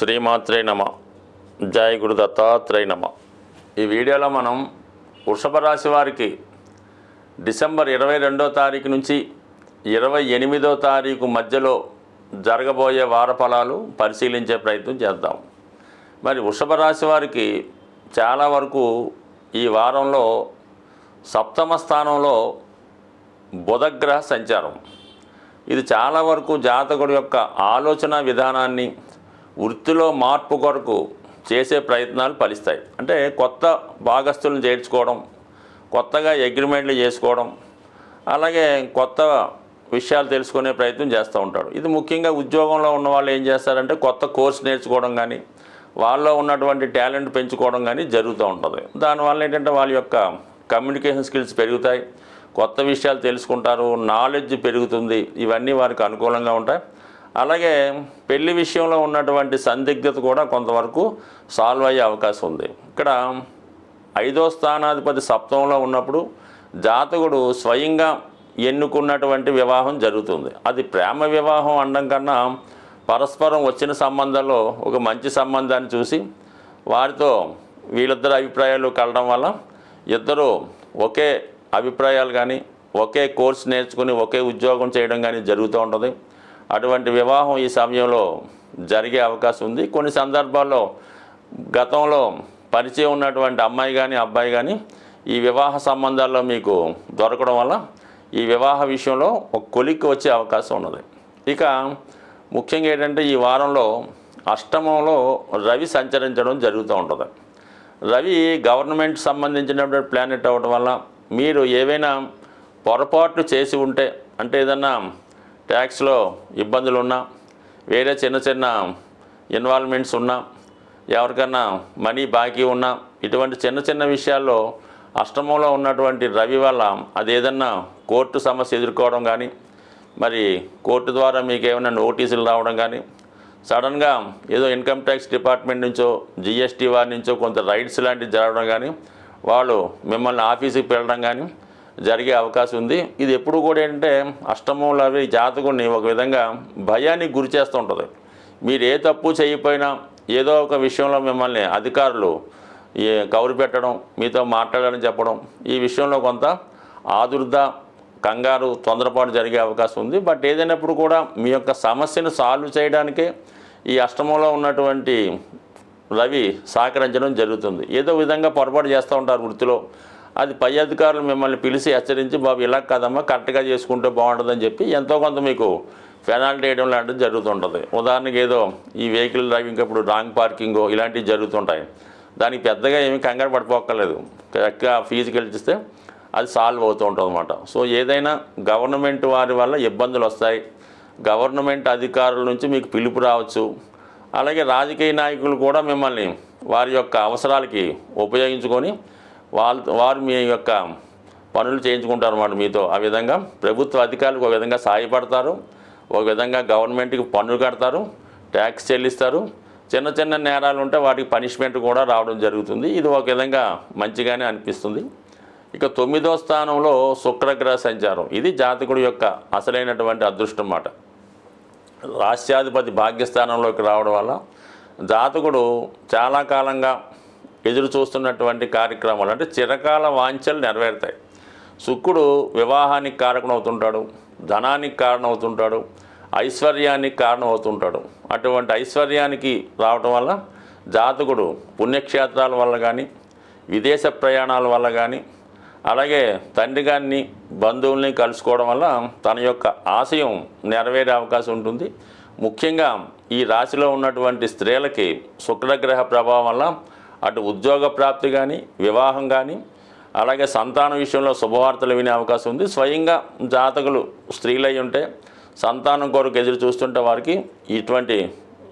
శ్రీమాత్రే నమ. జయ గురు దత్తాత్రేయ నమ. ఈ వీడియోలో మనం వృషభ రాశి వారికి డిసెంబర్ 22వ తారీఖు నుంచి 28వ తారీఖు మధ్యలో జరగబోయే వార ఫలాలు పరిశీలించే ప్రయత్నం చేద్దాం. మరి వృషభ రాశి వారికి చాలా వరకు ఈ వారంలో సప్తమ స్థానంలో బుధగ్రహ సంచారం. ఇది చాలా వరకు జాతకుడి యొక్క ఆలోచన విధానాన్ని వృత్తిలో మార్పు కొరకు చేసే ప్రయత్నాలు ఫలిస్తాయి. అంటే కొత్త భాగస్తులను చేర్చుకోవడం, కొత్తగా అగ్రిమెంట్లు చేసుకోవడం, అలాగే కొత్త విషయాలు తెలుసుకునే ప్రయత్నం చేస్తూ ఉంటాడు. ఇది ముఖ్యంగా ఉద్యోగంలో ఉన్న వాళ్ళు ఏం చేస్తారంటే కొత్త కోర్సు నేర్చుకోవడం కానీ, వాళ్ళలో ఉన్నటువంటి టాలెంట్ పెంచుకోవడం కానీ జరుగుతూ ఉంటుంది. దానివల్ల ఏంటంటే వాళ్ళ యొక్క కమ్యూనికేషన్ స్కిల్స్ పెరుగుతాయి, కొత్త విషయాలు తెలుసుకుంటారు, నాలెడ్జ్ పెరుగుతుంది. ఇవన్నీ వారికి అనుకూలంగా ఉంటాయి. అలాగే పెళ్లి విషయంలో ఉన్నటువంటి సందిగ్ధత కూడా కొంతవరకు సాల్వ్ అయ్యే అవకాశం ఉంది. ఇక్కడ 5వ స్థానాధిపతి సప్తమంలో ఉన్నప్పుడు జాతకుడు స్వయంగా ఎన్నుకున్నటువంటి వివాహం జరుగుతుంది. అది ప్రేమ వివాహం అనడం కన్నా పరస్పరం వచ్చిన సంబంధాల్లో ఒక మంచి సంబంధాన్ని చూసి వారితో వీళ్ళిద్దరు అభిప్రాయాలు కలడం వల్ల ఇద్దరు ఒకే అభిప్రాయాలు కానీ, ఒకే కోర్సు నేర్చుకుని ఒకే ఉద్యోగం చేయడం కానీ జరుగుతూ ఉంటుంది. అటువంటి వివాహం ఈ సమయంలో జరిగే అవకాశం ఉంది. కొన్ని సందర్భాల్లో గతంలో పరిచయం ఉన్నటువంటి అమ్మాయి కానీ అబ్బాయి కానీ ఈ వివాహ సంబంధాల్లో మీకు దొరకడం వల్ల ఈ వివాహ విషయంలో ఒక కొలిక్కి వచ్చే అవకాశం ఉన్నది. ఇక ముఖ్యంగా ఏంటంటే ఈ వారంలో అష్టమంలో రవి సంచరించడం జరుగుతూ ఉంటుంది. రవి గవర్నమెంట్ సంబంధించినటువంటి ప్లానెట్ అవ్వడం వల్ల మీరు ఏవైనా పొరపాట్లు చేసి ఉంటే, అంటే ఏదన్నా ట్యాక్స్లో ఇబ్బందులు ఉన్నా, వేరే చిన్న చిన్న ఇన్వాల్వ్మెంట్స్ ఉన్నా, ఎవరికన్నా మనీ బాకీ ఉన్నా, ఇటువంటి చిన్న చిన్న విషయాల్లో అష్టమంలో ఉన్నటువంటి రవి వల్ల అది ఏదన్నా కోర్టు సమస్య ఎదుర్కోవడం కానీ, మరి కోర్టు ద్వారా మీకు ఏమైనా నోటీసులు రావడం కానీ, సడన్గా ఏదో ఇన్కమ్ ట్యాక్స్ డిపార్ట్మెంట్ నుంచో జిఎస్టీ వారి నుంచో కొంత రైడ్స్ లాంటివి జరగడం కానీ, వాళ్ళు మిమ్మల్ని ఆఫీసుకి వెళ్ళడం కానీ జరిగే అవకాశం ఉంది. ఇది ఎప్పుడు కూడా ఏంటంటే అష్టమంలో అవి జాతకుడిని ఒక విధంగా భయానికి గురి చేస్తూ ఉంటుంది. మీరు ఏ తప్పు చేయకపోయినా ఏదో ఒక విషయంలో మిమ్మల్ని అధికారులు కౌరు పెట్టడం, మీతో మాట్లాడాలని చెప్పడం, ఈ విషయంలో కొంత ఆదుర్ద, కంగారు, తొందరపాటు జరిగే అవకాశం ఉంది. బట్ ఏదైనప్పుడు కూడా మీ యొక్క సమస్యను సాల్వ్ చేయడానికే ఈ అష్టమంలో ఉన్నటువంటి రవి సహకరించడం జరుగుతుంది. ఏదో విధంగా పొరపాటు చేస్తూ ఉంటారు వృత్తిలో, అది పై అధికారులు మిమ్మల్ని పిలిచి హెచ్చరించి, బాబు ఇలా కాదమ్మా, కరెక్ట్గా చేసుకుంటే బాగుంటుందని చెప్పి ఎంతో కొంత మీకు పెనాల్టీ వేయడం లాంటిది జరుగుతుంటుంది. ఉదాహరణకి ఏదో ఈ వెహికల్ డ్రైవింగ్ అప్పుడు రాంగ్ పార్కింగో ఇలాంటివి జరుగుతుంటాయి. దానికి పెద్దగా ఏమీ కంగారు పడిపోక్కర్లేదు, కరెక్ట్గా ఫీజుకి వెళ్ళిస్తే అది సాల్వ్ అవుతూ ఉంటుంది అన్నమాట. సో ఏదైనా గవర్నమెంట్ వారి వల్ల ఇబ్బందులు వస్తాయి, గవర్నమెంట్ అధికారుల నుంచి మీకు పిలుపు రావచ్చు. అలాగే రాజకీయ నాయకులు కూడా మిమ్మల్ని వారి యొక్క అవసరాలకి ఉపయోగించుకొని వారు మీ యొక్క పనులు చేయించుకుంటారు అన్నమాట మీతో. ఆ విధంగా ప్రభుత్వ అధికారులకు ఒక విధంగా సహాయపడతారు, ఒక విధంగా గవర్నమెంట్కి పన్నులు కడతారు, ట్యాక్స్ చెల్లిస్తారు. చిన్న చిన్న నేరాలు ఉంటే వాటికి పనిష్మెంట్ కూడా రావడం జరుగుతుంది. ఇది ఒక విధంగా మంచిగానే అనిపిస్తుంది. ఇక 9వ స్థానంలో శుక్రగ్రహ సంచారం. ఇది జాతకుడి యొక్క అసలైనటువంటి అదృష్టం అన్నమాట. రాష్ట్రాధిపతి భాగ్యస్థానంలోకి రావడం వల్ల జాతకుడు చాలా కాలంగా ఎదురు చూస్తున్నటువంటి కార్యక్రమాలు, అంటే చిరకాల వాంఛలు నెరవేరుతాయి. శుక్రుడు వివాహానికి కారకం అవుతుంటాడు, ధనానికి కారణం అవుతుంటాడు, ఐశ్వర్యానికి కారణం అవుతుంటాడు. అటువంటి ఐశ్వర్యానికి రావటం వల్ల జాతకుడు పుణ్యక్షేత్రాల వల్ల కానీ, విదేశ ప్రయాణాల వల్ల కానీ, అలాగే తండ్రి గారిని బంధువుల్ని కలుసుకోవడం వల్ల తన యొక్క ఆశయం నెరవేరే అవకాశం ఉంటుంది. ముఖ్యంగా ఈ రాశిలో ఉన్నటువంటి స్త్రీలకి శుక్రగ్రహ ప్రభావం వల్ల అటు ఉద్యోగ ప్రాప్తి కానీ, వివాహం కానీ, అలాగే సంతానం విషయంలో శుభవార్తలు వినే అవకాశం ఉంది. స్వయంగా జాతకులు స్త్రీలై ఉంటే సంతానం కొరకు ఎదురు చూస్తుంటే వారికి ఇటువంటి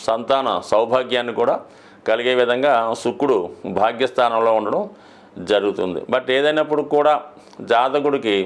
సంతాన సౌభాగ్యాన్ని కూడా కలిగే విధంగా శుక్రుడు భాగ్యస్థానంలో ఉండడం జరుగుతుంది. బట్ ఏదైనప్పుడు కూడా జాతకుడికి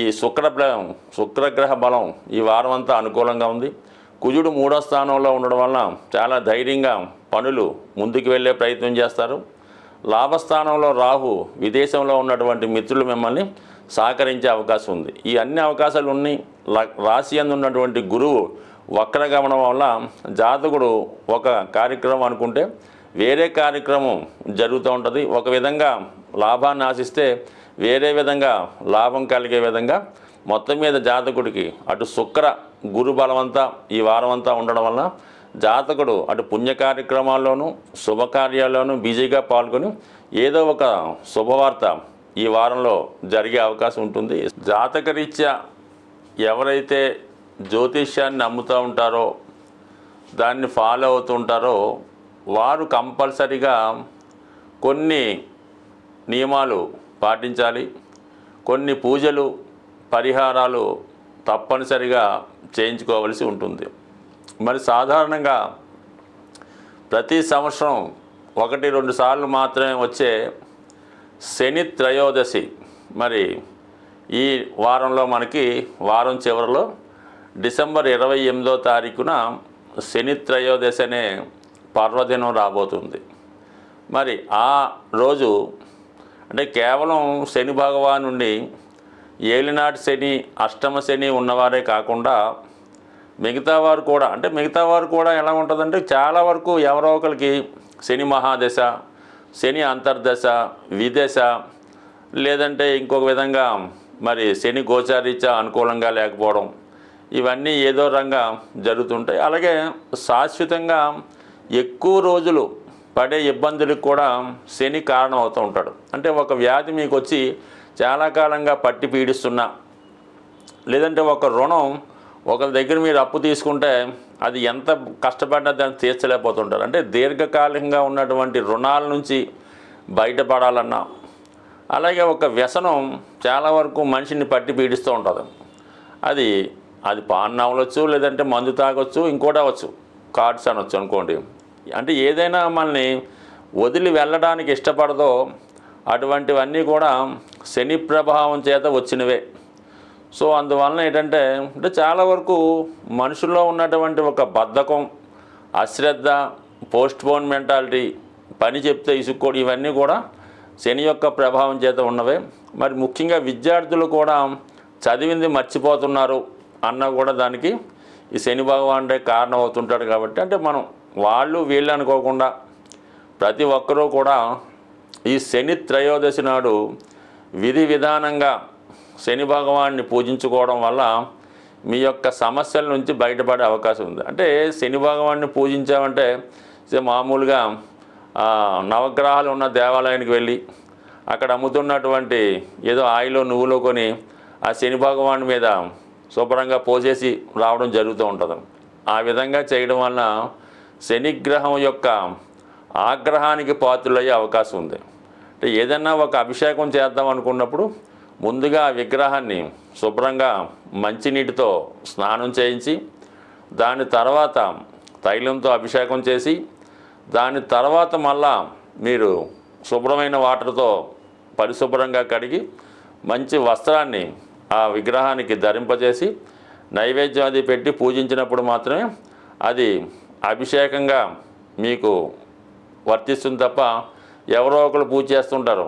ఈ శుక్రగ్రహ బలం ఈ వారం అంతా అనుకూలంగా ఉంది. కుజుడు 3వ స్థానంలో ఉండడం వల్ల చాలా ధైర్యంగా పనులు ముందుకు వెళ్ళే ప్రయత్నం చేస్తారు. లాభస్థానంలో రాహు, విదేశంలో ఉన్నటువంటి మిత్రులు మిమ్మల్ని సహకరించే అవకాశం ఉంది. ఈ అన్ని అవకాశాలు ఉన్నాయి. రాశి యందు ఉన్నటువంటి గురువు వక్రగమనం వల్ల జాతకుడు ఒక కార్యక్రమం అనుకుంటే వేరే కార్యక్రమం జరుగుతూ ఉంటుంది. ఒక విధంగా లాభాన్ని ఆశిస్తే వేరే విధంగా లాభం కలిగే విధంగా మొత్తం మీద జాతకుడికి అటు శుక్ర గురు బలమంతా ఈ వారం అంతా ఉండడం వల్ల జాతకుడు అటు పుణ్య కార్యక్రమాల్లోనూ శుభకార్యాల్లోనూ బిజీగా పాల్గొని ఏదో ఒక శుభవార్త ఈ వారంలో జరిగే అవకాశం ఉంటుంది. జాతకరీత్యా ఎవరైతే జ్యోతిష్యాన్ని నమ్ముతూ ఉంటారో దాన్ని ఫాలో అవుతుంటారో వారు కంపల్సరిగా కొన్ని నియమాలు పాటించాలి. కొన్ని పూజలు పరిహారాలు తప్పనిసరిగా చేయించుకోవలసి ఉంటుంది. మరి సాధారణంగా ప్రతి సంవత్సరం 1-2 సార్లు మాత్రమే వచ్చే శని త్రయోదశి మరి ఈ వారంలో మనకి వారం చివరిలో డిసెంబర్ 28వ తారీఖున శని త్రయోదశి అనే పర్వదినం రాబోతుంది. మరి ఆ రోజు అంటే కేవలం శని భగవాను నుండి ఏలినాటి శని అష్టమ శని ఉన్నవారే కాకుండా మిగతా వారు కూడా ఎలా ఉంటుందంటే చాలా వరకు ఎవరో ఒకరికి శని మహాదశ, శని అంతర్దశ, విదశ, లేదంటే ఇంకొక విధంగా మరి శని గోచారీత్యా అనుకూలంగా లేకపోవడం, ఇవన్నీ ఏదో రంగా జరుగుతుంటాయి. అలాగే శాశ్వతంగా ఎక్కువ రోజులు పడే ఇబ్బందులకు కూడా శని కారణం అవుతూ ఉంటాడు. అంటే ఒక వ్యాధి మీకు వచ్చి చాలా కాలంగా పట్టి పీడిస్తున్నా, లేదంటే ఒక రుణం ఒకరి దగ్గర మీరు అప్పు తీసుకుంటే అది ఎంత కష్టపడ్డా దాన్ని తీర్చలేకపోతుంటారు. అంటే దీర్ఘకాలికంగా ఉన్నటువంటి రుణాల నుంచి బయటపడాలన్నా, అలాగే ఒక వ్యసనం చాలా వరకు మనిషిని పట్టి పీడిస్తూ ఉంటుంది. అది పాన్ అవ్వచ్చు, లేదంటే మందు తాగొచ్చు, ఇంకోటి అవ్వచ్చు, కార్డ్స్ అనొచ్చు అనుకోండి. అంటే ఏదైనా మనల్ని వదిలి వెళ్ళడానికి ఇష్టపడదో అటువంటివన్నీ కూడా శని ప్రభావం చేత వచ్చినవే. సో అందువలన ఏంటంటే చాలా వరకు మనుషుల్లో ఉన్నటువంటి ఒక బద్ధకం, అశ్రద్ధ, పోస్ట్పోన్ మెంటాలిటీ, పని చెప్తే ఇసుక్కోడు, ఇవన్నీ కూడా శని యొక్క ప్రభావం చేత ఉన్నవే. మరి ముఖ్యంగా విద్యార్థులు కూడా చదివింది మర్చిపోతున్నారు అన్న కూడా దానికి ఈ శని భగవానుడే కారణం అవుతుంటాడు. కాబట్టి అంటే మనం వాళ్ళు వీళ్ళు అనుకోకుండా ప్రతి ఒక్కరూ కూడా ఈ శని త్రయోదశి నాడు విధి విధానంగా శని భగవాన్ని పూజించుకోవడం వల్ల మీ యొక్క సమస్యల నుంచి బయటపడే అవకాశం ఉంది. అంటే శని భగవాన్ని పూజించామంటే మామూలుగా నవగ్రహాలు ఉన్న దేవాలయానికి వెళ్ళి అక్కడ అమ్ముతున్నటువంటి ఏదో ఆయిలో నువ్వులో కొని ఆ శని భగవాన్ మీద శుభ్రంగా పోసేసి రావడం జరుగుతూ ఉంటుంది. ఆ విధంగా చేయడం వలన శనిగ్రహం యొక్క ఆగ్రహానికి పాత్రులయ్యే అవకాశం ఉంది. అంటే ఏదన్నా ఒక అభిషేకం చేద్దాం అనుకున్నప్పుడు ముందుగా ఆ విగ్రహాన్ని శుభ్రంగా మంచినీటితో స్నానం చేయించి దాని తర్వాత తైలంతో అభిషేకం చేసి దాని తర్వాత మళ్ళా మీరు శుభ్రమైన వాటర్తో పరిశుభ్రంగా కడిగి మంచి వస్త్రాన్ని ఆ విగ్రహానికి ధరింపజేసి నైవేద్యం అది పెట్టి పూజించినప్పుడు మాత్రమే అది అభిషేకంగా మీకు వర్తిస్తుంది. తప్ప ఎవరో ఒకరు పూజ చేస్తుంటారు,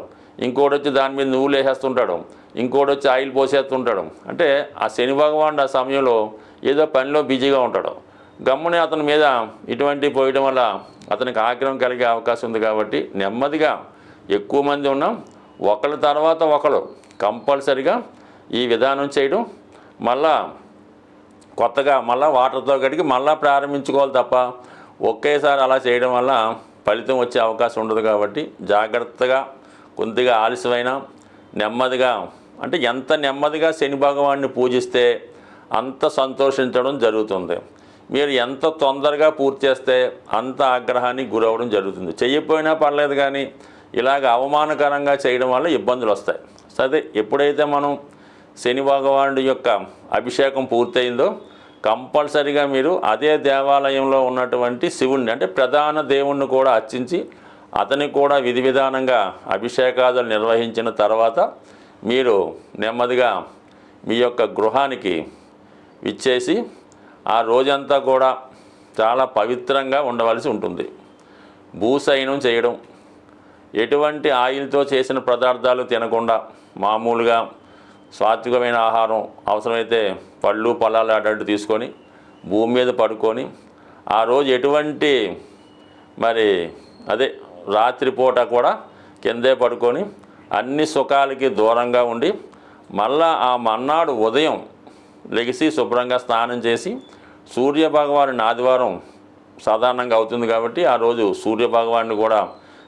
ఇంకోటి వచ్చి దాని మీద నువ్వులు వేసేస్తుంటాడు, ఇంకోటి వచ్చి ఆయిల్ పోసేస్తుంటాడు. అంటే ఆ శని భగవానుడు ఆ సమయంలో ఏదో పనిలో బిజీగా ఉంటాడు. గమ్ముని అతని మీద ఇటువంటి పోయడం వల్ల అతనికి ఆగ్రహం కలిగే అవకాశం ఉంది. కాబట్టి నెమ్మదిగా ఎక్కువ మంది ఉన్నాం, ఒకళ్ళ తర్వాత ఒకరు కంపల్సరిగా ఈ విధానం చేయడం, మళ్ళా కొత్తగా మళ్ళీ వాటర్తో కడిగి మళ్ళీ ప్రారంభించుకోవాలి తప్ప ఒకేసారి అలా చేయడం వల్ల ఫలితం వచ్చే అవకాశం ఉండదు. కాబట్టి జాగ్రత్తగా కొద్దిగా ఆలస్యమైన నెమ్మదిగా, అంటే ఎంత నెమ్మదిగా శని భగవాన్ని పూజిస్తే అంత సంతోషించడం జరుగుతుంది. మీరు ఎంత తొందరగా పూర్తి చేస్తే అంత ఆగ్రహానికి గురవడం జరుగుతుంది. చెయ్యకపోయినా పర్లేదు, కానీ ఇలాగ అవమానకరంగా చేయడం వల్ల ఇబ్బందులు వస్తాయి. సరే, ఎప్పుడైతే మనం శని భగవానుడి యొక్క అభిషేకం పూర్తయిందో కంపల్సరిగా మీరు అదే దేవాలయంలో ఉన్నటువంటి శివుణ్ణి, అంటే ప్రధాన దేవుణ్ణి కూడా అర్చించి అతనికి కూడా విధి విధానంగా అభిషేకాదులు నిర్వహించిన తర్వాత మీరు నెమ్మదిగా మీ యొక్క గృహానికి విచ్చేసి ఆ రోజంతా కూడా చాలా పవిత్రంగా ఉండవలసి ఉంటుంది. భూశయనం చేయడం, ఎటువంటి ఆయిల్తో చేసిన పదార్థాలు తినకుండా మామూలుగా సాత్వికమైన ఆహారం, అవసరమైతే పళ్ళు పొలాలు అడ్డు తీసుకొని భూమి మీద పడుకొని ఆ రోజు ఎటువంటి మరి అదే రాత్రిపూట కూడా కిందే పడుకొని అన్ని సుఖాలకి దూరంగా ఉండి మళ్ళా ఆ మర్నాడు ఉదయం లెగిసి శుభ్రంగా స్నానం చేసి సూర్యభగవాను ఆదివారం సాధారణంగా అవుతుంది కాబట్టి ఆ రోజు సూర్యభగవాన్ని కూడా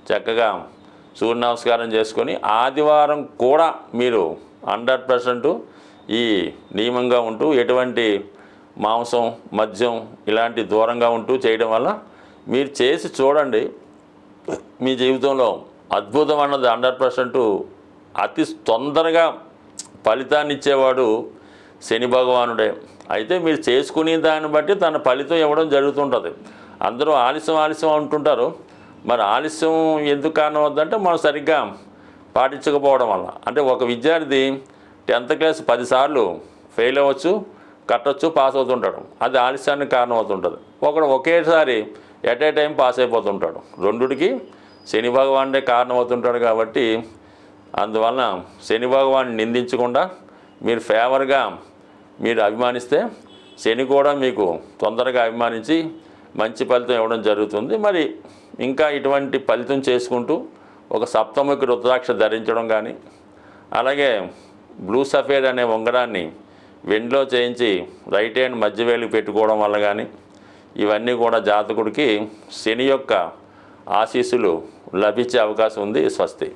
చక్కగా సూర్య నమస్కారం చేసుకొని ఆదివారం కూడా మీరు 100% ఈ నియమంగా ఉంటూ ఎటువంటి మాంసం మద్యం ఇలాంటి దూరంగా ఉంటూ చేయడం వల్ల మీరు చేసి చూడండి. మీ జీవితంలో అద్భుతం అన్నది 100% అతి తొందరగా ఫలితాన్ని ఇచ్చేవాడు శని భగవానుడే. అయితే మీరు చేసుకునే దాన్ని బట్టి తన ఫలితం ఇవ్వడం జరుగుతుంటుంది. అందరూ ఆలస్యం అంటుంటారు. మరి ఆలస్యం ఎందుకు కారణం అవుతుందంటే మనం సరిగ్గా పాటించకపోవడం వల్ల. అంటే ఒక విద్యార్థి 10th క్లాస్ 10 సార్లు ఫెయిల్ అవ్వచ్చు, కట్టొచ్చు, పాస్ అవుతుంటాడు. అది ఆలస్యానికి కారణం అవుతుంటుంది. ఒకడు ఒకేసారి ఎట్ ఏ టైం పాస్ అయిపోతుంటాడు. రెండుకి శని భగవానుడే కారణం అవుతుంటాడు. కాబట్టి అందువలన శని భగవాన్ని నిందించకుండా మీరు ఫేవర్గా మీరు అభిమానిస్తే శని కూడా మీకు తొందరగా అభిమానించి మంచి ఫలితం ఇవ్వడం జరుగుతుంది. మరి ఇంకా ఇటువంటి ఫలితం చేసుకుంటూ ఒక సప్తముఖి రుద్రాక్ష ధరించడం కానీ, అలాగే బ్లూ సఫేడ్ అనే ఉంగరాన్ని వెండిలో చేయించి రైట్ హ్యాండ్ మధ్యవేలికి పెట్టుకోవడం వల్ల కానీ ఇవన్నీ కూడా జాతకుడికి శని యొక్క ఆశీస్సులు లభించే అవకాశం ఉంది. స్వస్తి.